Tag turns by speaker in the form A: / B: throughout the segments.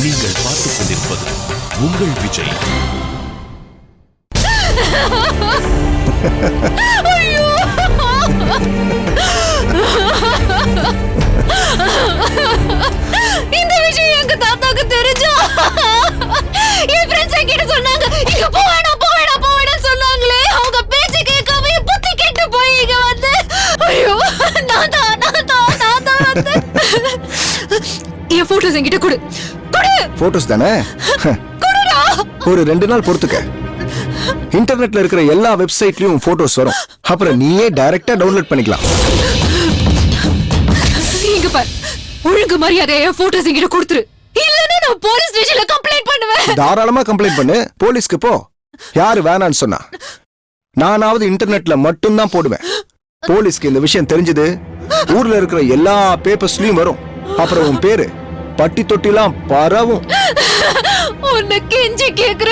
A: நீங்கள் பார்த்துக் கொண்டிருப்பது உங்கள் விஜய்.
B: இந்த விஷயம் எங்க தாத்தாக்கு தெரிஞ்சா என் ஃப்ரெண்ட்ஸ் என்கிட்ட சொன்னாங்க, இங்க போ வேணாம் போ வேணாம் போ வேணாம்னு சொன்னாங்களே. அவங்க பேச்சு கேட்காம என் புத்தி கெட்டு போய் இங்க வந்து ஐயோ நான் தான் வந்து என் போட்டோஸ் என்கிட்ட கொடு கொடு.
C: போட்டோஸ் தானே?
B: கொடுடா.
C: ஒரு 2 நாள் பொறுத்துக்க. இன்டர்நெட்ல இருக்கிற எல்லா வெப்சைட்லயும் போட்டோஸ் வரும். அப்புறம் நீயே டைரக்டா டவுன்லோட் பண்ணிக்கலாம்.
B: இங்க பார், ஒழுங்கு மரியாதையா போட்டோஸ் என்கிட்ட கொடுத்துரு. இல்லன்னா நான் போலீஸ் ஸ்டேஷன்ல கம்ப்ளைண்ட் பண்ணுவேன்.
C: தாராளமா கம்ப்ளைண்ட் பண்ணு. போலீஸ்க்கு போ. யாரு வேணான்னு சொன்னா? நானாவது இன்டர்நெட்ல மட்டும் தான் போடுவேன். போலீஸ்க்கு இந்த விஷயம் தெரிஞ்சது ஊர்ல இருக்கிற எல்லா பேப்பர்ஸ்லயும் வரும். அப்புறம் உன் பேரு பட்டி தொட்டிலாம் பரவும்.
B: உன்னை கெஞ்சி கேக்குற,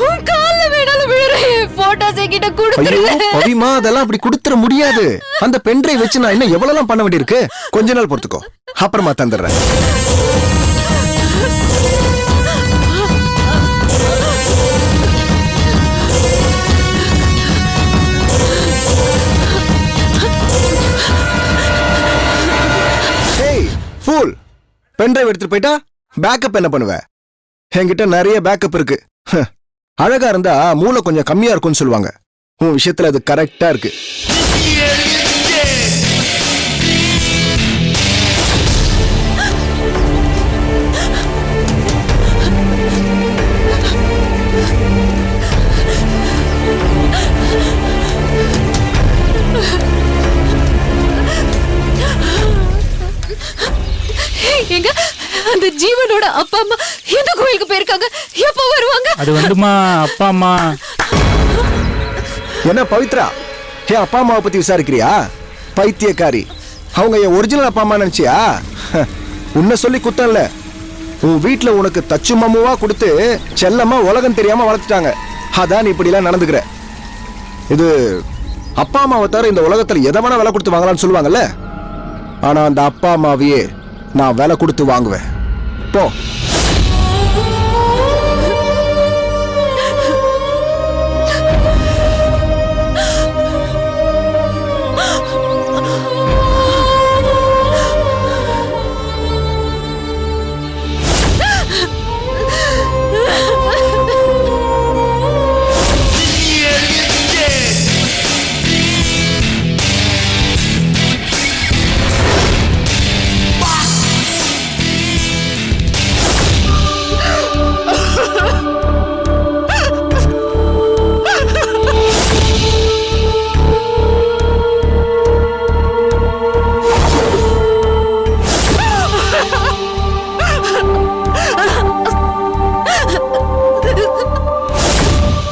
B: உன் கால்ல வேணாலும் விழுறேன். போட்டோஸ் என்கிட்ட கொடுத்துரு.
C: ஐயோ பவிமா, அதெல்லாம் அப்படி கொடுத்துற முடியாது. அந்த பென்ட்ரைவ் வச்சு நான் இன்னும் எவ்வளவு பண்ண வேண்டியிருக்கு. கொஞ்ச நாள் பொறுத்துக்கோ, அப்புறமா தந்துடுறேன். ஃபூல், பென்ட்ரைவ் எடுத்துட்டு போயிட்டா பேக்கப் என்ன பண்ணுவ? என்கிட்ட நிறைய பேக்கப் இருக்கு. அழகா இருந்தா மூளை கொஞ்சம் கம்மியா இருக்கும்னு சொல்லுவாங்க. உன் விஷயத்துல அது கரெக்டா இருக்கு.
B: எங்க அந்த ஜீவனோட அப்பா அம்மா எந்த கோயிலுக்கு போயிருக்காங்க? எப்போ வருவாங்க?
D: அது வந்துமா அப்பா அம்மா.
C: என்ன பவித்ரா, என் அப்பா அம்மாவை பத்தி விசாரிக்கிறியா? பைத்தியக்காரி, அவங்க என் ஒரிஜினல் அப்பா அம்மா நினைச்சியா? உன்னை சொல்லி குத்தம் இல்ல. உன் வீட்டுல உனக்கு தச்சு மாமுவா கொடுத்து செல்லமா உலகம் தெரியாம வளர்த்துட்டாங்க. அதான் நீ இப்படி எல்லாம் நடந்துக்கிற. இது அப்பா அம்மாவை தவிர இந்த உலகத்துல எதை வேணா விலை கொடுத்து வாங்கலாம்னு சொல்லுவாங்கல்ல. ஆனா அந்த அப்பா அம்மாவையே நான் விலை கொடுத்து வாங்குவேன். போ.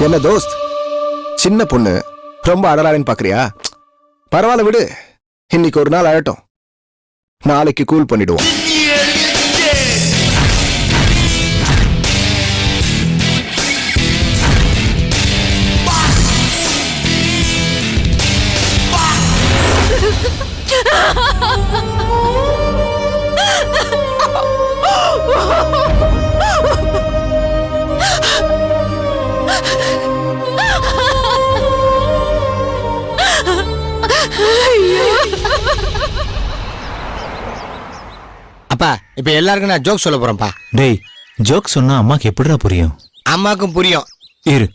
C: என்ன தோஸ்த், சின்ன பொண்ணு ரொம்ப அடறான்னு பாக்குறியா? பரவாயில்ல விடு, இன்னைக்கு ஒரு நாள் அழட்டும், நாளைக்கு கூல் பண்ணிடுவோம்.
E: அப்பா, இப்ப எல்லாருக்கும் நான் ஜோக் சொல்ல போறேன்ப்பா.
D: டேய், ஜோக் சொன்னா அம்மாக்கு எப்படிடா புரியும்?
E: அம்மாக்கும் புரியும்.
D: இரு.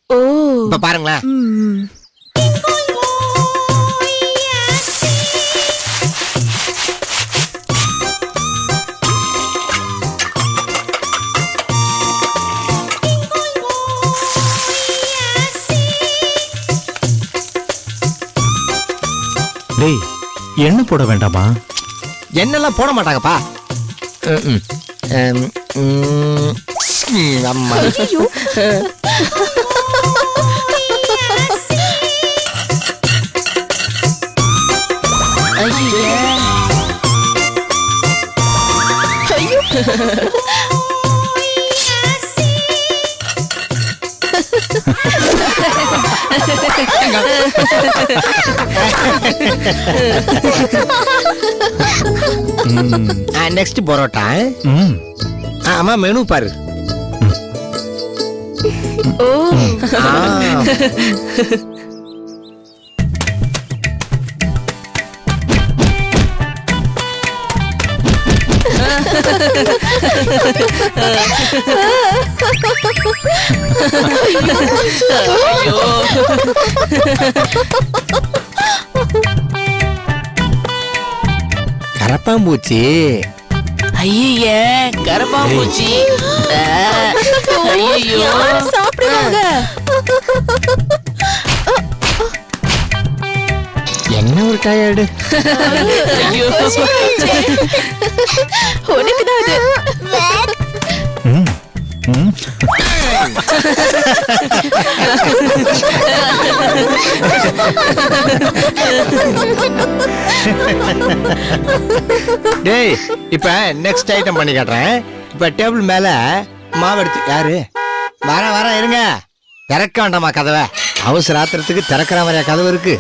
B: ஓ,
E: இப்ப பாருங்களேன்.
D: டேய், எண்ணெய் போட வேண்டாமா?
E: எண்ணெல்லாம் போட மாட்டாங்கப்பா. அம்மா நெக்ஸ்ட் பரோட்டா. ஆமா மெனு பாரு.
B: ஓ
E: கரப்பாம்பூச்சி.
F: ஐயே கரப்பாம்பூச்சி. ஐயோ
B: சாப்பிடுவாங்க.
E: என்ன ஒரு டயர்டு.
F: ஐயோ
B: உனக்குதான் அது.
E: டேய் இப்ப நெக்ஸ்ட் ஐட்டம் பண்ணி காட்டுறேன். இப்ப டேபிள் மேல மாவு எடுத்து யாரு வர இருங்க. திறக்க வேண்டாமா கதவை? அவசர ஆத்திரத்துக்கு திறக்கிற மாதிரியா கதவு இருக்கு?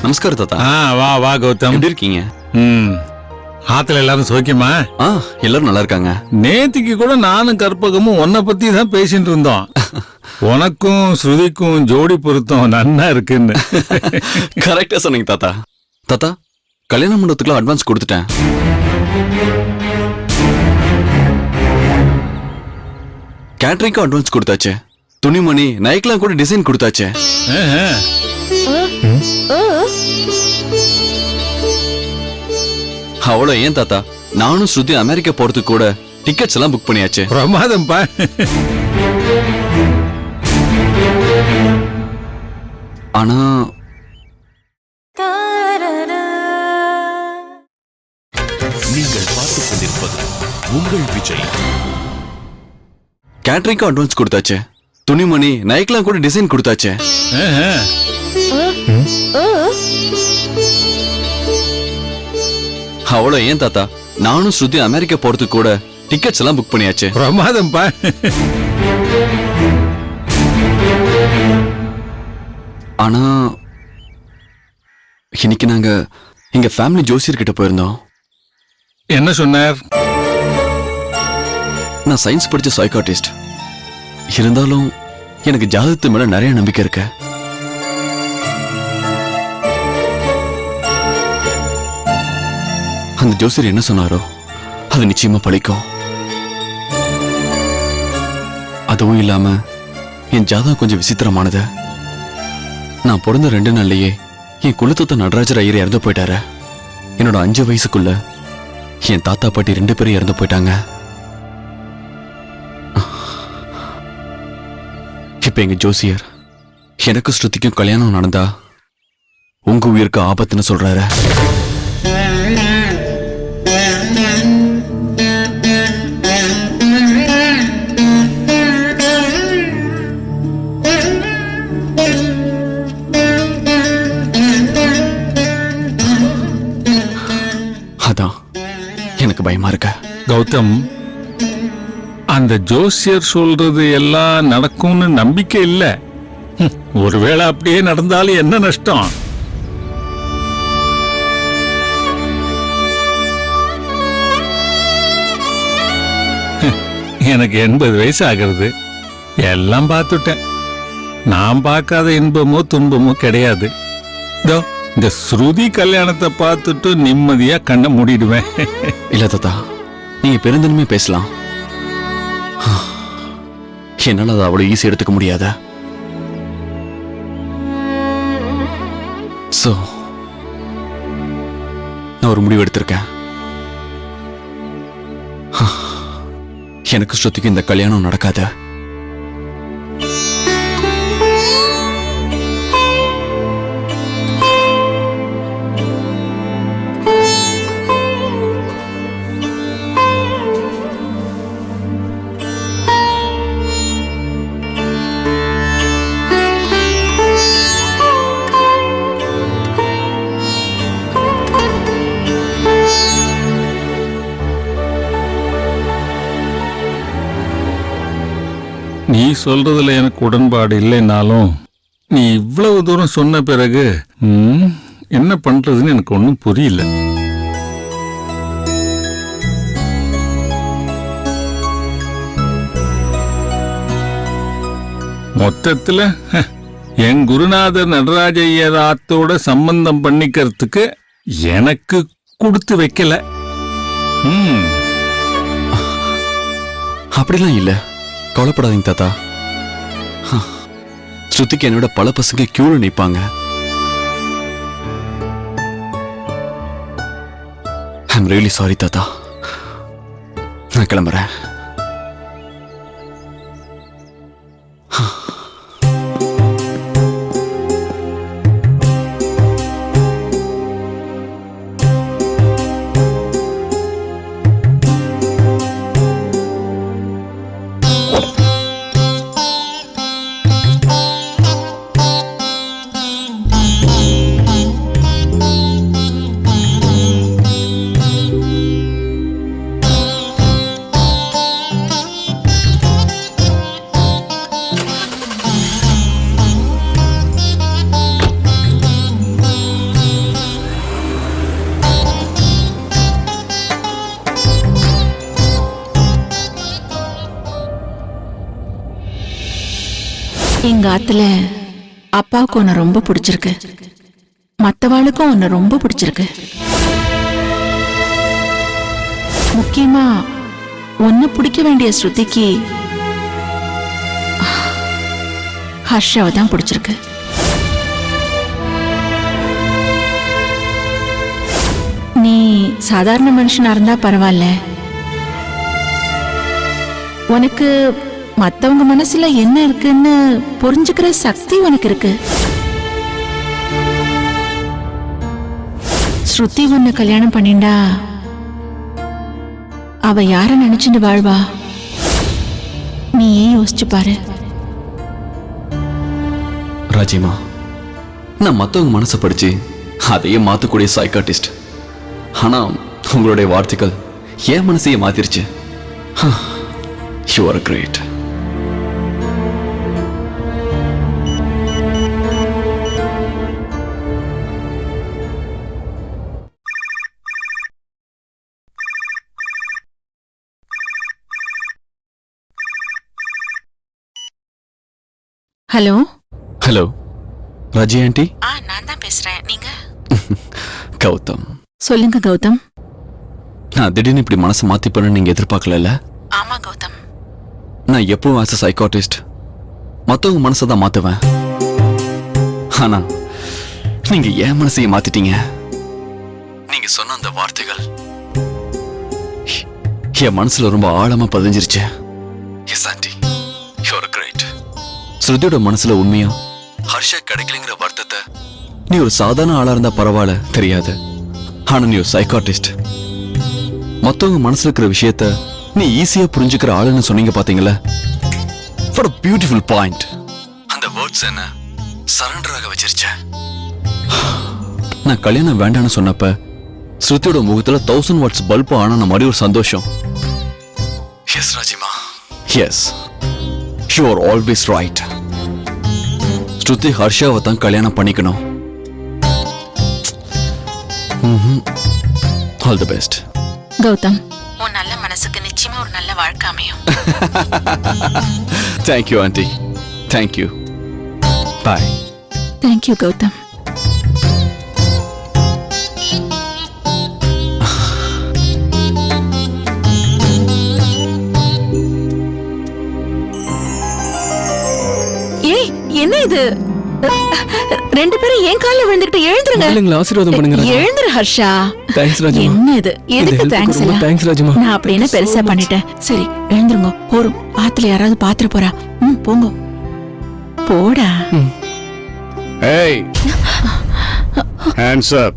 A: நமஸ்காரம் தாத்தா.
D: வா வா கௌதம்.
A: எப்படி இருக்கீங்க?
D: ஆத்துல எல்லாரும் சோக்கியமா?
A: எல்லாரும் நல்லா இருக்காங்க.
D: நேத்திக்கு கூட நானும் கற்பகமும் உன்னை பத்தி தான் பேசிட்டு இருந்தோம். உனக்கும் ஸ்ருதிக்கும் ஜோடி பொருத்தம் நன்னா இருக்குன்னு.
A: கரெக்டா சொன்னீங்க தாத்தா. தாத்தா கல்யாண மண்டபத்துக்குலாம் அட்வான்ஸ் கொடுத்துட்டேன். கேட்டரிங்க்கும் அட்வான்ஸ் கொடுத்தாச்சு. துணிமணி நைக்லாம் கூட டிசைன் கொடுத்தாச்சு. அவ்வளோ ஏன் தாத்தா, நானும் ஸ்ருதி அமெரிக்கா போறதுக்கு கூட டிக்கெட்ஸ் எல்லாம் புக் பண்ணியாச்சு.
D: பிரமாதம்பா.
A: ஆனா நீங்கள் பார்த்துக் கொண்டிருப்பது உங்கள் விஜய். கேட்டரிங்க்கும் அட்வான்ஸ் கொடுத்தாச்சு. துணிமணி நைக்லாம் கூட டிசைன் கொடுத்தாச்சு. அவ்வளோ ஏன் தாத்தா, நானும் ஸ்ருதி அமெரிக்கா போறதுக்கு கூட டிக்கெட்ஸ் எல்லாம் புக் பண்ணியாச்சு.
D: பிரமாதம்பா.
A: ஆனா இன்னைக்கு நாங்க எங்க ஃபேமிலி ஜோசியர் கிட்ட போயிருந்தோம்.
D: என்ன சொன்னார்?
A: நான் சயின்ஸ் படிச்ச சைக்காட்டிஸ்ட். இருந்தாலும் எனக்கு ஜாதகத்து மேல நிறைய நம்பிக்கை இருக்கு. அந்த ஜோசியர் என்ன சொன்னாரோ அது நிச்சயமா பலிக்கும். அதுவும் இல்லாம என் ஜாதகம் கொஞ்சம் விசித்திரமானது. நான் பிறந்த 2 நாள்லயே என் குலத்தொத்த நடராஜர் ஐயர் இறந்து போயிட்டாரு. என்னோட 5 வயசுக்குள்ள என் தாத்தா பாட்டி 2 பேரும் இறந்து போயிட்டாங்க. இப்ப எங்க ஜோசியர் எனக்கு ஸ்ருதிக்கும் கல்யாணம் நடந்தா உங்க உயிருக்கு ஆபத்துன்னு சொல்றாரு. அதான் எனக்கு பயமா இருக்க.
D: கௌதம், அந்த ஜோசியர் சொல்றது எல்லாம் நடக்கும்னு நம்பிக்கை இல்ல. ஒருவேளை அப்படியே நடந்தாலும் என்ன நஷ்டம்? எனக்கு 80 வயசு ஆகிறது. எல்லாம் பார்த்துட்டேன். நான் பார்க்காத இன்பமோ துன்பமோ கிடையாது. இந்த ஸ்ருதி கல்யாணத்தை பார்த்துட்டு நிம்மதியா கண்ணை மூடிடுவேன்.
A: இல்ல தாத்தா, நீங்க பெருந்தன்மை பேசலாம். என்னால அதை அவ்வளவு ஈஸி எடுத்துக்க முடியாத. சோ நான் ஒரு முடிவு எடுத்திருக்கேன். எனக்கு ஸ்ருதிக்கு இந்த கல்யாணம் நடக்காது.
D: சொல்றதுல எனக்கு உடன்பாடு இல்லைனாலும் நீ இவ்வளவு தூரம் சொன்ன பிறகு என்ன பண்றதுன்னு எனக்கு ஒன்றும் புரியல. மொத்தத்துல என் குருநாதர் நடராஜ ஐயர் ஆத்தோட சம்பந்தம் பண்ணிக்கிறதுக்கு எனக்கு கொடுத்து வைக்கல.
A: அப்படிலாம் இல்ல, கவலைப்படாதீங்க தாத்தா. ஸ்ருதிக்கு என்னோட பல பசங்க கியூல நிப்பாங்க. ஐம் ரியலி சாரி தாத்தா. நான் கிளம்புறேன்.
G: எங்க ஆத்துல அப்பாவுக்கு உன்னை ரொம்ப பிடிச்சிருக்கு, மத்தவாளுக்கும் உன்னை ரொம்ப பிடிச்சிருக்கு. முக்கியமா உன்னை பிடிக்க வேண்டிய ஸ்ருதிக்கு ஹர்ஷாவை தான் பிடிச்சிருக்கு. நீ சாதாரண மனுஷனா இருந்தா பரவாயில்ல, உனக்கு மத்தவங்க மனசுல என்ன இருக்குன்னு புரிஞ்சுக்கிற சக்தி உனக்கு இருக்கு. ஸ்ருதி உன்னை கல்யாணம் பண்ணிண்டா அவ யார நினைச்சுட்டு வாழ்வா? நீ ஏன் யோசிச்சு பாரு.
A: ராஜிமா, நான் மத்தவங்க மனசை படிச்சு அதையே மாத்தக்கூடிய சைக்காட்டிஸ்ட். ஆனா உங்களுடைய வார்த்தைகள் என் மனசையே மாத்திருச்சு. You are great.
G: Hello
A: hello Raji aunty.
G: நான் தான் பேசுறேன். நீங்க?
A: கௌதம்.
G: சொல்லுங்க கௌதம்.
A: நான் திடீர்னு இப்படி மனசை மாத்திப்பேன்னு நீங்க எதிர்பார்க்கல.
G: ஆமா கௌதம்.
A: நான் எப்பவும் ஆஸ் சைக்காட்டிஸ்ட் மத்தவங்க மனசை தான் மாத்துவேன். ஆனா நீங்க என் மனசையே மாத்திட்டீங்க. நீங்க சொன்ன அந்த வார்த்தைகள் என் மனசுல ரொம்ப ஆழமா பதிஞ்சிருச்சு. Yes aunty, you are great. ஸ்ருதியோட மனசுல உண்மையா ஹர்ஷா கிடைக்கலங்கிற வருத்தத்தை நீ ஒரு சாதாரண ஆளா இருந்தா பரவாயில்ல தெரியாது, ஆனா நீ ஒரு சைக்காட்டிஸ்ட். மத்தவங்க மனசுல இருக்கிற விஷயத்த நீ ஈஸியா புரிஞ்சுக்கிற ஆளுன்னு சொன்னீங்க பாத்தீங்களா? For a beautiful point. அந்த வேர்ட்ஸ் என்ன சரண்டராக வச்சிருச்ச. நான் கல்யாணம் வேண்டான்னு சொன்னப்ப ஸ்ருதியோட முகத்துல 1000 வாட்ஸ் பல்பு ஆன மாதிரி ஒரு சந்தோஷம். Yes Rajima, yes, you are always right. Shruti ஹர்ஷாவை தான் கல்யாணம் பண்ணிக்கணும். All the best
G: Gautham. உன் நல்ல மனசுக்கு நிச்சயமா ஒரு நல்ல வாழ்க்கை அமையும்.
A: Thank you aunty, thank you. Bye.
G: Thank you Gautham. ஏய், என்ன இது? ரெண்டு பேரும் ஏன் கால்ல விழுந்துட்டு எழுந்துருங்க.
H: ஆசீர்வாதம் பண்ணுங்க.
G: எழுந்துரு ஹர்ஷா.
H: தேங்க்ஸ் ராஜிமா.
G: என்ன இது? எதுக்கு தேங்க்ஸ் எல்லாம்?
H: தேங்க்ஸ் ராஜிமா.
G: நான் அப்படி என்ன பெருசா பண்ணிட்டேன்? சரி எழுந்துருங்க. போறோம். ஆத்துல யாராவது பாத்துட்டு போறா. போங்க. போடா.
I: ஏய், ஹேண்ட்ஸ் அப்.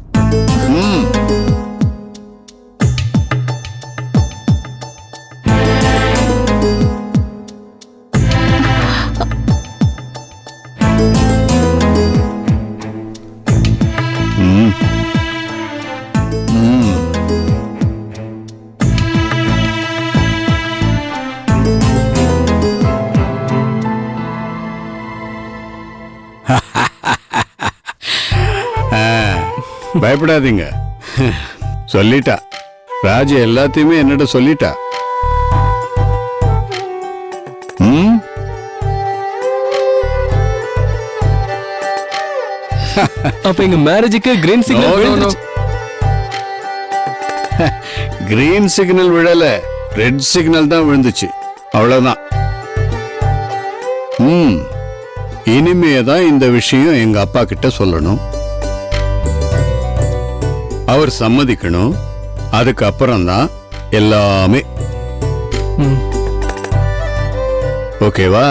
I: பயப்படாதீங்க. சொல்லிட்டா ராஜு எல்லாத்தையுமே என்னிட்ட சொல்லிட்டா.
H: அப்ப எங்க மேரேஜுக்கு கிரீன் சிக்னல்
I: கிரீன் சிக்னல் விழல, ரெட் சிக்னல் தான் விழுந்துச்சு. அவ்வளவுதான். இனிமேதான் இந்த விஷயம் எங்க அப்பா கிட்ட சொல்லணும். அவர் சம்மதிக்கணும். அதுக்கப்புறம் தான் எல்லாமே. ஓகேவா?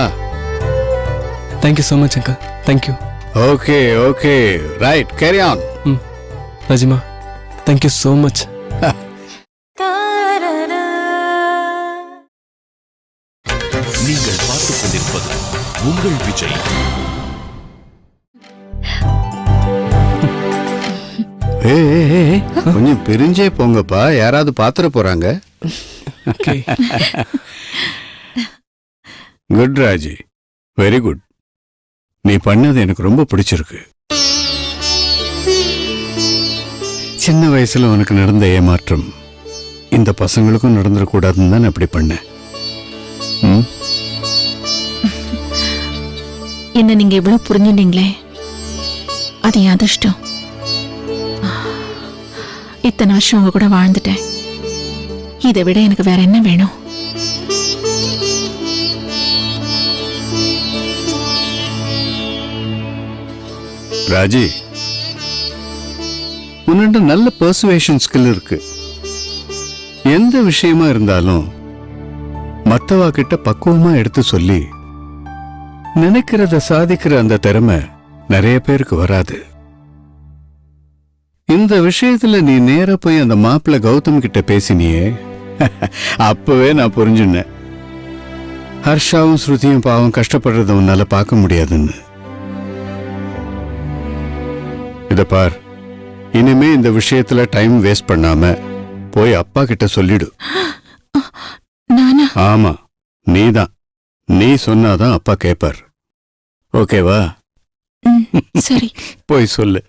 H: Thank you so much uncle. Thank you.
I: Okay okay right, carry on.
H: Rajima, thank you so much.
J: நீங்கள் பார்த்துக் கொண்டிருப்பது உங்கள் விஜய்.
I: கொஞ்சம் பிரிஞ்சே போங்கப்பா, யாராவது பாத்துற போறாங்க. Good Raji, very good. நீ பண்ணது எனக்கு ரொம்ப பிடிச்சிருக்கு. சின்ன வயசுல உனக்கு நடந்த ஏமாற்றம் இந்த பசங்களுக்கும் நடந்துடக்கூடாதுன்னு தான் அப்படி பண்ணேன்.
G: என்ன நீங்க இவ்வளவு புரிஞ்சுட்டீங்களே, அது என் அதிர்ஷ்டம். இத்தனை வருஷம் உங்க கூட வாழ்ந்துட்டேன். இதை விட எனக்கு வேற என்ன வேணும்?
I: ராஜி, உன்னிட்ட நல்ல பர்சுவேஷன் ஸ்கில் இருக்கு. எந்த விஷயமா இருந்தாலும் மத்தவா கிட்ட பக்குவமா எடுத்து சொல்லி நினைக்கிறத சாதிக்கிற அந்த திறமை நிறைய பேருக்கு வராது. இந்த விஷயத்துல நீ நேர போய் அந்த மாப்பிள்ளை கௌதம் கிட்ட பேசினியே, அப்பவே நான் புரிஞ்சுனேன். ஹர்ஷாவும் ஸ்ருதியும் பாவம் கஷ்டப்படுறத உன்னால பார்க்க முடியாதுன்னு. இத பார், இனிமே இந்த விஷயத்துல டைம் வேஸ்ட் பண்ணாம போய் அப்பா கிட்ட சொல்லிடு. ஆமா, நீதான். நீ சொன்னாதான் அப்பா கேப்பார். ஓகேவா?
G: சரி,
I: போய் சொல்லு.